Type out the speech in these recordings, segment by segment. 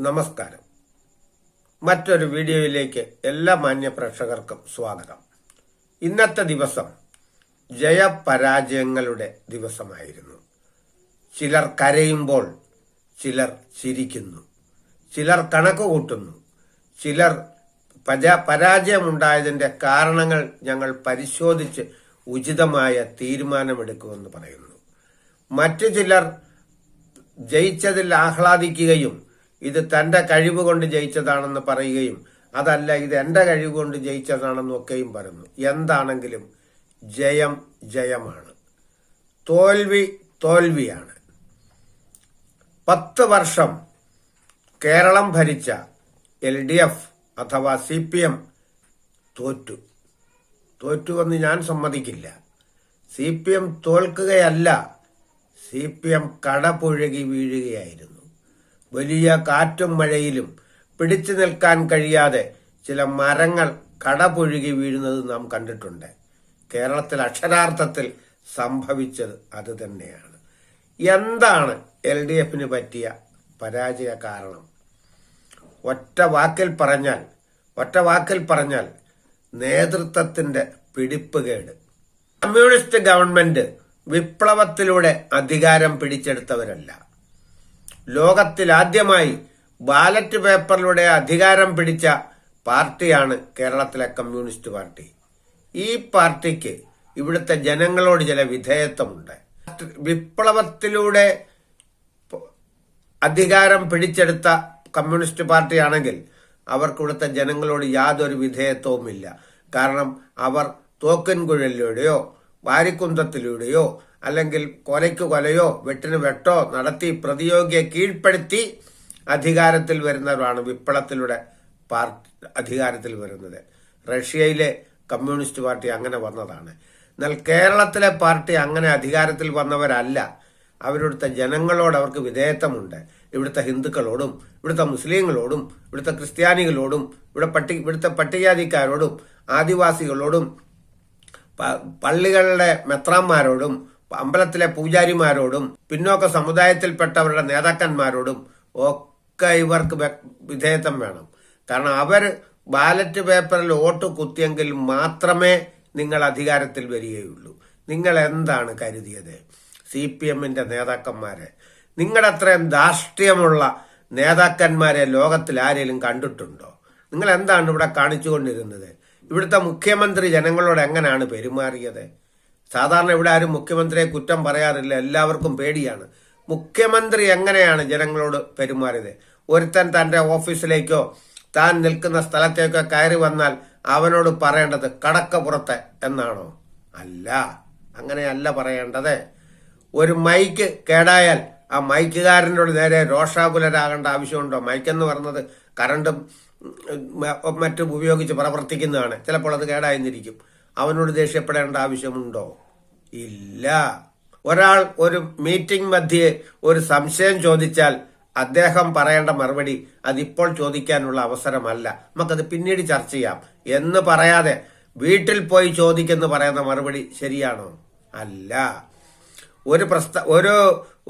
നമസ്കാരം. മറ്റൊരു വീഡിയോയിലേക്ക് എല്ലാ മാന്യ പ്രേക്ഷകർക്കും സ്വാഗതം. ഇന്നത്തെ ദിവസം ജയപരാജയങ്ങളുടെ ദിവസമായിരുന്നു. ചിലർ കരയുമ്പോൾ ചിലർ ചിരിക്കുന്നു, ചിലർ കണക്ക് കൂട്ടുന്നു, ചിലർ പരാജയമുണ്ടായതിന്റെ കാരണങ്ങൾ ഞങ്ങൾ പരിശോധിച്ച് ഉചിതമായ തീരുമാനമെടുക്കുമെന്ന് പറയുന്നു. മറ്റു ചിലർ ജയിച്ചതിൽ ആഹ്ലാദിക്കുകയും ഇത് തന്റെ കഴിവ് കൊണ്ട് ജയിച്ചതാണെന്ന് പറയുകയും അതല്ല ഇത് എന്റെ കഴിവ് കൊണ്ട് ജയിച്ചതാണെന്നൊക്കെയും പറയുന്നു. എന്താണെങ്കിലും ജയം ജയമാണ്, തോൽവി തോൽവിയാണ്. 10 വർഷം കേരളം ഭരിച്ച LDF അഥവാ CPM തോറ്റുവെന്ന് ഞാൻ സമ്മതിക്കില്ല. CPM തോൽക്കുകയല്ല, CPM കടപുഴകി വീഴുകയായിരുന്നു. വലിയ കാറ്റും മഴയിലും പിടിച്ചു നിൽക്കാൻ കഴിയാതെ ചില മരങ്ങൾ കടപുഴകി വീഴുന്നത് നാം കണ്ടിട്ടുണ്ട്. കേരളത്തിൽ അക്ഷരാർത്ഥത്തിൽ സംഭവിച്ചത് അത് തന്നെയാണ്. എന്താണ് LDFന് പറ്റിയ പരാജയ കാരണം? ഒറ്റ വാക്കിൽ പറഞ്ഞാൽ നേതൃത്വത്തിന്റെ പിടിപ്പുകേട്. കമ്മ്യൂണിസ്റ്റ് ഗവൺമെന്റ് വിപ്ലവത്തിലൂടെ അധികാരം പിടിച്ചെടുത്തവരല്ല. ലോകത്തിൽ ആദ്യമായി ബാലറ്റ് പേപ്പറിലൂടെ അധികാരം പിടിച്ച പാർട്ടിയാണ് കേരളത്തിലെ കമ്മ്യൂണിസ്റ്റ് പാർട്ടി. ഈ പാർട്ടിക്ക് ഇവിടുത്തെ ജനങ്ങളോട് ചില വിധേയത്വമുണ്ട്. വിപ്ലവത്തിലൂടെ അധികാരം പിടിച്ചെടുത്ത കമ്മ്യൂണിസ്റ്റ് പാർട്ടിയാണെങ്കിൽ അവർക്ക് ഇവിടുത്തെ ജനങ്ങളോട് യാതൊരു വിധേയത്വവുമില്ല. കാരണം അവർ തോക്കിൻകുഴലിലൂടെയോ വാരിക്കുന്തത്തിലൂടെയോ അല്ലെങ്കിൽ കൊലയ്ക്ക് കൊലയോ വെട്ടിന് വെട്ടോ നടത്തി പ്രതിയോഗിയെ കീഴ്പ്പെടുത്തി അധികാരത്തിൽ വരുന്നവരാണ് വിപ്ലവത്തിലൂടെ അധികാരത്തിൽ വരുന്നത്. റഷ്യയിലെ കമ്മ്യൂണിസ്റ്റ് പാർട്ടി അങ്ങനെ വന്നതാണ്. എന്നാൽ കേരളത്തിലെ പാർട്ടി അങ്ങനെ അധികാരത്തിൽ വന്നവരല്ല. അവരിവിടുത്തെ ജനങ്ങളോട് അവർക്ക് വിധേയത്വമുണ്ട്. ഇവിടുത്തെ ഹിന്ദുക്കളോടും ഇവിടുത്തെ മുസ്ലിങ്ങളോടും ഇവിടുത്തെ ക്രിസ്ത്യാനികളോടും ഇവിടുത്തെ പട്ടികജാതിക്കാരോടും ആദിവാസികളോടും പള്ളികളുടെ മെത്രാന്മാരോടും അമ്പലത്തിലെ പൂജാരിമാരോടും പിന്നോക്ക സമുദായത്തിൽപ്പെട്ടവരുടെ നേതാക്കന്മാരോടും ഒക്കെ ഇവർക്ക് വിധേയത്വം വേണം. കാരണം അവർ ബാലറ്റ് പേപ്പറിൽ വോട്ട് കുത്തിയെങ്കിൽ മാത്രമേ നിങ്ങൾ അധികാരത്തിൽ വരികയുള്ളൂ. നിങ്ങൾ എന്താണ് കരുതിയത്? CPMന്റെ നേതാക്കന്മാരെ, നിങ്ങളത്രയും ധാർഷ്ട്യമുള്ള നേതാക്കന്മാരെ ലോകത്തിൽ ആരെങ്കിലും കണ്ടിട്ടുണ്ടോ? നിങ്ങൾ എന്താണ് ഇവിടെ കാണിച്ചുകൊണ്ടിരുന്നത്? ഇവിടുത്തെ മുഖ്യമന്ത്രി ജനങ്ങളോട് എങ്ങനെയാണ് പെരുമാറിയത്? സാധാരണ ഇവിടെ ആരും മുഖ്യമന്ത്രിയെ കുറ്റം പറയാറില്ല, എല്ലാവർക്കും പേടിയാണ്. മുഖ്യമന്ത്രി എങ്ങനെയാണ് ജനങ്ങളോട് പെരുമാറിയത്? ഒരുത്തൻ തന്റെ ഓഫീസിലേക്കോ താൻ നിൽക്കുന്ന സ്ഥലത്തേക്കോ കയറി വന്നാൽ അവനോട് പറയേണ്ടത് കടക്കപ്പുറത്തെ എന്നാണോ? അല്ല, അങ്ങനെയല്ല പറയേണ്ടത്. ഒരു മൈക്ക് കേടായാൽ ആ മൈക്കുകാരനോട് നേരെ രോഷാകുലരാകേണ്ട ആവശ്യമുണ്ടോ? മൈക്കെന്ന് പറഞ്ഞത് കറണ്ടും മറ്റും ഉപയോഗിച്ച് പ്രവർത്തിക്കുന്നതാണ്. ചിലപ്പോൾ അത് കേടായെന്നിരിക്കും. അവനോട് ദേഷ്യപ്പെടേണ്ട ആവശ്യമുണ്ടോ? ഇല്ല. ഒരാൾ ഒരു മീറ്റിംഗ് മധ്യേ ഒരു സംശയം ചോദിച്ചാൽ അദ്ദേഹം പറയേണ്ട മറുപടി അതിപ്പോൾ ചോദിക്കാനുള്ള അവസരമല്ല, നമുക്കത് പിന്നീട് ചർച്ച ചെയ്യാം എന്ന് പറയാതെ വീട്ടിൽ പോയി ചോദിക്കെന്ന് പറയുന്ന മറുപടി ശരിയാണോ? അല്ല.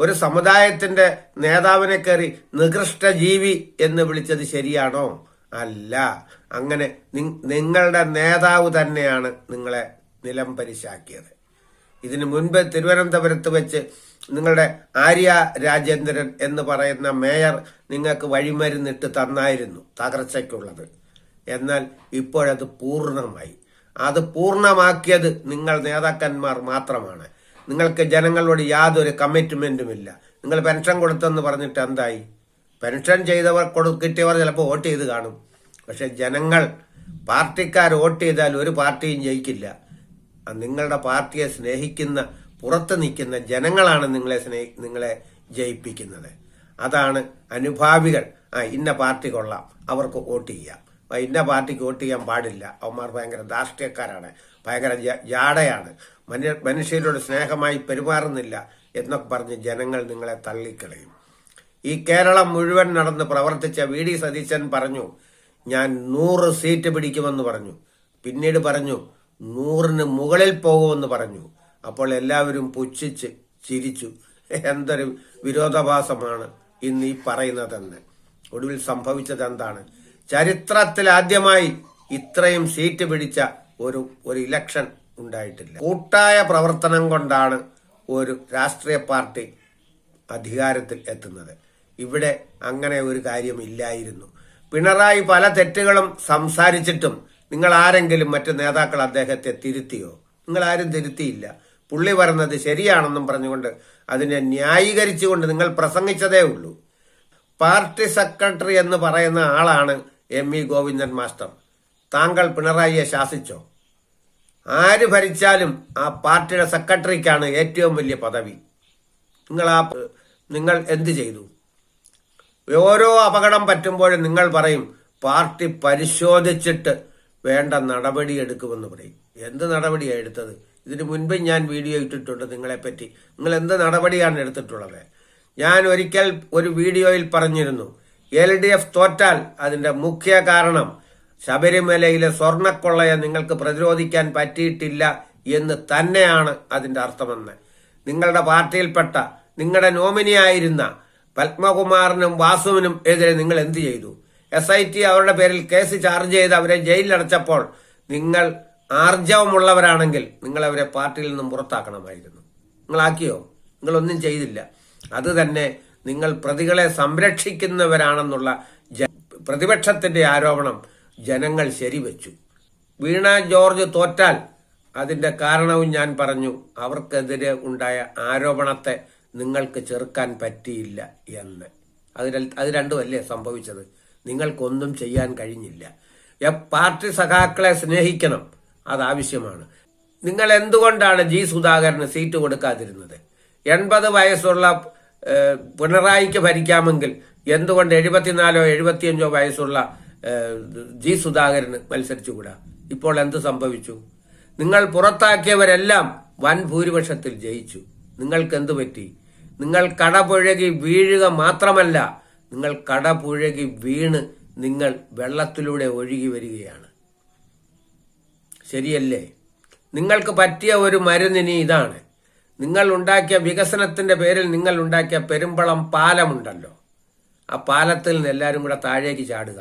ഒരു സമുദായത്തിന്റെ നേതാവിനെ കയറി നികൃഷ്ട ജീവി എന്ന് വിളിച്ചത് ശരിയാണോ? അല്ല. അങ്ങനെ നിങ്ങളുടെ നേതാവ് തന്നെയാണ് നിങ്ങളെ നിലംപരിശാക്കിയത്. ഇതിനു മുൻപ് തിരുവനന്തപുരത്ത് വെച്ച് നിങ്ങളുടെ ആര്യ രാജേന്ദ്രൻ എന്ന് പറയുന്ന മേയർ നിങ്ങൾക്ക് വഴിമരുന്നിട്ട് തന്നായിരുന്നു തകർച്ചയ്ക്കുള്ളത്. എന്നാൽ ഇപ്പോഴത് പൂർണ്ണമായി. അത് പൂർണ്ണമാക്കിയത് നിങ്ങൾ നേതാക്കന്മാർ മാത്രമാണ്. നിങ്ങൾക്ക് ജനങ്ങളോട് യാതൊരു കമ്മിറ്റ്മെന്റുമില്ല. നിങ്ങൾ പെൻഷൻ കൊടുത്തെന്ന് പറഞ്ഞിട്ട് എന്തായി? പെൻഷൻ ചെയ്തവർ കിട്ടിയവർ ചിലപ്പോൾ വോട്ട് ചെയ്ത് കാണും. പക്ഷെ ജനങ്ങൾ, പാർട്ടിക്കാർ വോട്ട് ചെയ്താൽ ഒരു പാർട്ടിയും ജയിക്കില്ല. നിങ്ങളുടെ പാർട്ടിയെ സ്നേഹിക്കുന്ന പുറത്ത് നിൽക്കുന്ന ജനങ്ങളാണ് നിങ്ങളെ ജയിപ്പിക്കുന്നത്. അതാണ് അനുഭാവികൾ. ഇന്ന പാർട്ടി കൊള്ളാം, അവർക്ക് വോട്ട് ചെയ്യാം. ഇന്ന പാർട്ടിക്ക് വോട്ട് ചെയ്യാൻ പാടില്ല, അവന്മാർ ഭയങ്കര ധാർഷ്ട്യക്കാരാണ്, ഭയങ്കര ജാടയാണ്, മനുഷ്യരോട് സ്നേഹമായി പെരുമാറുന്നില്ല എന്നൊക്കെ പറഞ്ഞ് ജനങ്ങൾ നിങ്ങളെ തള്ളിക്കളയും. ഈ കേരളം മുഴുവൻ നടന്ന് പ്രവർത്തിച്ച VD സതീശൻ പറഞ്ഞു, ഞാൻ 100 സീറ്റ് പിടിക്കുമെന്ന് പറഞ്ഞു. പിന്നീട് പറഞ്ഞു 100ന് മുകളിൽ പോകുമെന്ന് പറഞ്ഞു. അപ്പോൾ എല്ലാവരും പുച്ഛിച്ച് ചിരിച്ചു. എന്തൊരു വിരോധാഭാസമാണ് ഇന്ന് ഈ പറയുന്നതെന്ന്. ഒടുവിൽ സംഭവിച്ചത് എന്താണ്? ചരിത്രത്തിൽ ആദ്യമായി ഇത്രയും സീറ്റ് പിടിച്ച ഒരു ഇലക്ഷൻ ഉണ്ടായിട്ടില്ല. കൂട്ടായ പ്രവർത്തനം കൊണ്ടാണ് ഒരു രാഷ്ട്രീയ പാർട്ടി അധികാരത്തിൽ എത്തുന്നത്. ഇവിടെ അങ്ങനെ ഒരു കാര്യമില്ലായിരുന്നു. പിണറായി പല തെറ്റുകളും സംസാരിച്ചിട്ടും നിങ്ങൾ ആരെങ്കിലും മറ്റു നേതാക്കൾ അദ്ദേഹത്തെ തിരുത്തിയോ? നിങ്ങൾ ആരും തിരുത്തിയില്ല. പുള്ളി പറഞ്ഞത് ശരിയാണെന്നും പറഞ്ഞുകൊണ്ട് അതിനെ ന്യായീകരിച്ചുകൊണ്ട് നിങ്ങൾ പ്രസംഗിച്ചതേ ഉള്ളൂ. പാർട്ടി സെക്രട്ടറി എന്ന് പറയുന്ന ആളാണ് എം.വി. ഗോവിന്ദൻ മാസ്റ്റർ. താങ്കൾ പിണറായിയെ ശാസിച്ചോ? ആര് ഭരിച്ചാലും ആ പാർട്ടിയുടെ സെക്രട്ടറിക്കാണ് ഏറ്റവും വലിയ പദവി. നിങ്ങൾ എന്ത് ചെയ്തു? ഓരോ അപകടം പറ്റുമ്പോഴും നിങ്ങൾ പറയും പാർട്ടി പരിശോധിച്ചിട്ട് വേണ്ട നടപടി എടുക്കുമെന്ന് പറയും. എന്ത് നടപടിയാണ് എടുത്തത്? ഇതിനു മുൻപ് ഞാൻ വീഡിയോ ഇട്ടിട്ടുണ്ട് നിങ്ങളെപ്പറ്റി. നിങ്ങൾ എന്ത് നടപടിയാണ് എടുത്തിട്ടുള്ളത്? ഞാൻ ഒരിക്കൽ ഒരു വീഡിയോയിൽ പറഞ്ഞിരുന്നു, LDF തോറ്റാൽ അതിന്റെ മുഖ്യ കാരണം ശബരിമലയിലെ സ്വർണക്കൊള്ളയെ നിങ്ങൾക്ക് പ്രതിരോധിക്കാൻ പറ്റിയിട്ടില്ല എന്ന് തന്നെയാണ് അതിന്റെ അർത്ഥമെന്ന്. നിങ്ങളുടെ പാർട്ടിയിൽപ്പെട്ട നിങ്ങളുടെ നോമിനിയായിരുന്ന പത്മകുമാറിനും വാസുവിനും എതിരെ നിങ്ങൾ എന്ത് ചെയ്തു? SIT അവരുടെ പേരിൽ കേസ് ചാർജ് ചെയ്ത് അവരെ ജയിലിലടച്ചപ്പോൾ നിങ്ങൾ ആർജവമുള്ളവരാണെങ്കിൽ നിങ്ങൾ അവരെ പാർട്ടിയിൽ നിന്നും പുറത്താക്കണമായിരുന്നു. നിങ്ങളാക്കിയോ? നിങ്ങളൊന്നും ചെയ്തില്ല. അത് തന്നെ നിങ്ങൾ പ്രതികളെ സംരക്ഷിക്കുന്നവരാണെന്നുള്ള പ്രതിപക്ഷത്തിന്റെ ആരോപണം ജനങ്ങൾ ശരിവെച്ചു. വീണ ജോർജ് തോറ്റാൽ അതിന്റെ കാരണവും ഞാൻ പറഞ്ഞു. അവർക്കെതിരെ ഉണ്ടായ ആരോപണത്തെ നിങ്ങൾക്ക് ചെറുക്കാൻ പറ്റിയില്ല എന്ന്. അത് രണ്ടുമല്ലേ സംഭവിച്ചത്? നിങ്ങൾക്കൊന്നും ചെയ്യാൻ കഴിഞ്ഞില്ല. പാർട്ടി സഖാക്കളെ സ്നേഹിക്കണം, അതാവശ്യമാണ്. നിങ്ങൾ എന്തുകൊണ്ടാണ് G. സുധാകരന് സീറ്റ് കൊടുക്കാതിരുന്നത്? 80 വയസ്സുള്ള പിണറായിക്ക് ഭരിക്കാമെങ്കിൽ എന്തുകൊണ്ട് 74 75 വയസ്സുള്ള G. സുധാകരന് മത്സരിച്ചുകൂടാ? ഇപ്പോൾ എന്ത് സംഭവിച്ചു? നിങ്ങൾ പുറത്താക്കിയവരെല്ലാം വൻ ഭൂരിപക്ഷത്തിൽ ജയിച്ചു. നിങ്ങൾക്ക് എന്തു പറ്റി? നിങ്ങൾ കടപുഴകി വീഴുക മാത്രമല്ല, നിങ്ങൾ കടപുഴകി വീണ് നിങ്ങൾ വെള്ളത്തിലൂടെ ഒഴുകി വരികയാണ്. ശരിയല്ലേ? നിങ്ങൾക്ക് പറ്റിയ ഒരു മരുന്നിനി ഇതാണ്. നിങ്ങൾ ഉണ്ടാക്കിയ വികസനത്തിന്റെ പേരിൽ നിങ്ങൾ ഉണ്ടാക്കിയ പെരുമ്പളം പാലമുണ്ടല്ലോ, ആ പാലത്തിൽ നിന്ന് എല്ലാവരും കൂടെ താഴേക്ക് ചാടുക.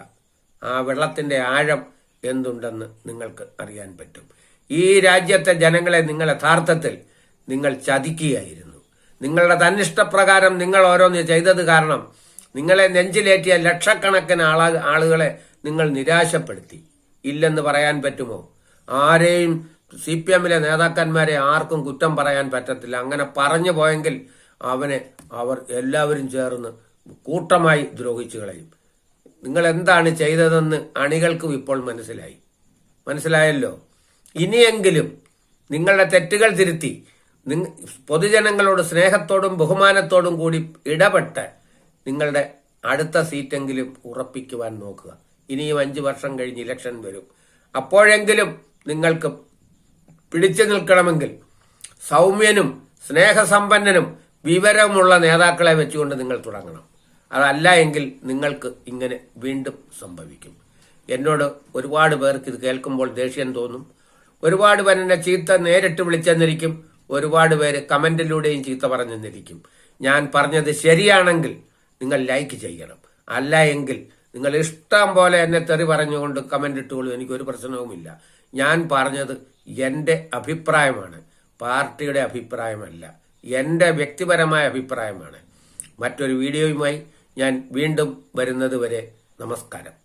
ആ വെള്ളത്തിന്റെ ആഴം എന്തുണ്ടെന്ന് നിങ്ങൾക്ക് അറിയാൻ പറ്റും. ഈ രാജ്യത്തെ ജനങ്ങളെ നിങ്ങൾ യഥാർത്ഥത്തിൽ നിങ്ങൾ ചതിക്കുകയായിരുന്നു. നിങ്ങളുടെ തന്നിഷ്ടപ്രകാരം നിങ്ങൾ ഓരോന്ന് ചെയ്തത് കാരണം നിങ്ങളെ നെഞ്ചിലേറ്റിയ ലക്ഷക്കണക്കിന് ആളുകളെ നിങ്ങൾ നിരാശപ്പെടുത്തി. ഇല്ലെന്ന് പറയാൻ പറ്റുമോ? ആരെയും CPM-ലെ നേതാക്കന്മാരെ ആർക്കും കുറ്റം പറയാൻ പറ്റത്തില്ല. അങ്ങനെ പറഞ്ഞു പോയെങ്കിൽ അവർ എല്ലാവരും ചേർന്ന് കൂട്ടമായി ദ്രോഹിച്ചു കളയും. നിങ്ങൾ എന്താണ് ചെയ്തതെന്ന് അണികൾക്കും ഇപ്പോൾ മനസ്സിലായല്ലോ. ഇനിയെങ്കിലും നിങ്ങളുടെ തെറ്റുകൾ തിരുത്തി പൊതുജനങ്ങളോട് സ്നേഹത്തോടും ബഹുമാനത്തോടും കൂടി ഇടപെട്ട് നിങ്ങളുടെ അടുത്ത സീറ്റെങ്കിലും ഉറപ്പിക്കുവാൻ നോക്കുക. ഇനിയും 5 വർഷം കഴിഞ്ഞ് ഇലക്ഷൻ വരും. അപ്പോഴെങ്കിലും നിങ്ങൾക്ക് പിടിച്ചു നിൽക്കണമെങ്കിൽ സൗമ്യനും സ്നേഹസമ്പന്നനും വിവരമുള്ള നേതാക്കളെ വെച്ചുകൊണ്ട് നിങ്ങൾ തുടങ്ങണം. അതല്ല എങ്കിൽ നിങ്ങൾക്ക് ഇങ്ങനെ വീണ്ടും സംഭവിക്കും. എന്നോട് ഒരുപാട് പേർക്ക് ഇത് കേൾക്കുമ്പോൾ ദേഷ്യം തോന്നും. ഒരുപാട് പേർ എന്നെ ചീത്ത നേരിട്ട് വിളിച്ചെന്നിരിക്കും. ഒരുപാട് പേര് കമന്റിലൂടെയും ചീത്ത പറഞ്ഞെന്നിരിക്കും. ഞാൻ പറഞ്ഞത് ശരിയാണെങ്കിൽ നിങ്ങൾ ലൈക്ക് ചെയ്യണം. അല്ല എങ്കിൽ നിങ്ങൾ ഇഷ്ടം പോലെ എന്നെ തെറി പറഞ്ഞുകൊണ്ട് കമന്റ് ഇട്ടുകൊള്ളൂ. എനിക്കൊരു പ്രശ്നവുമില്ല. ഞാൻ പറഞ്ഞത് എന്റെ അഭിപ്രായമാണ്, പാർട്ടിയുടെ അഭിപ്രായമല്ല. എന്റെ വ്യക്തിപരമായ അഭിപ്രായമാണ്. മറ്റൊരു വീഡിയോയുമായി ഞാൻ വീണ്ടും വരുന്നത് വരെ നമസ്കാരം.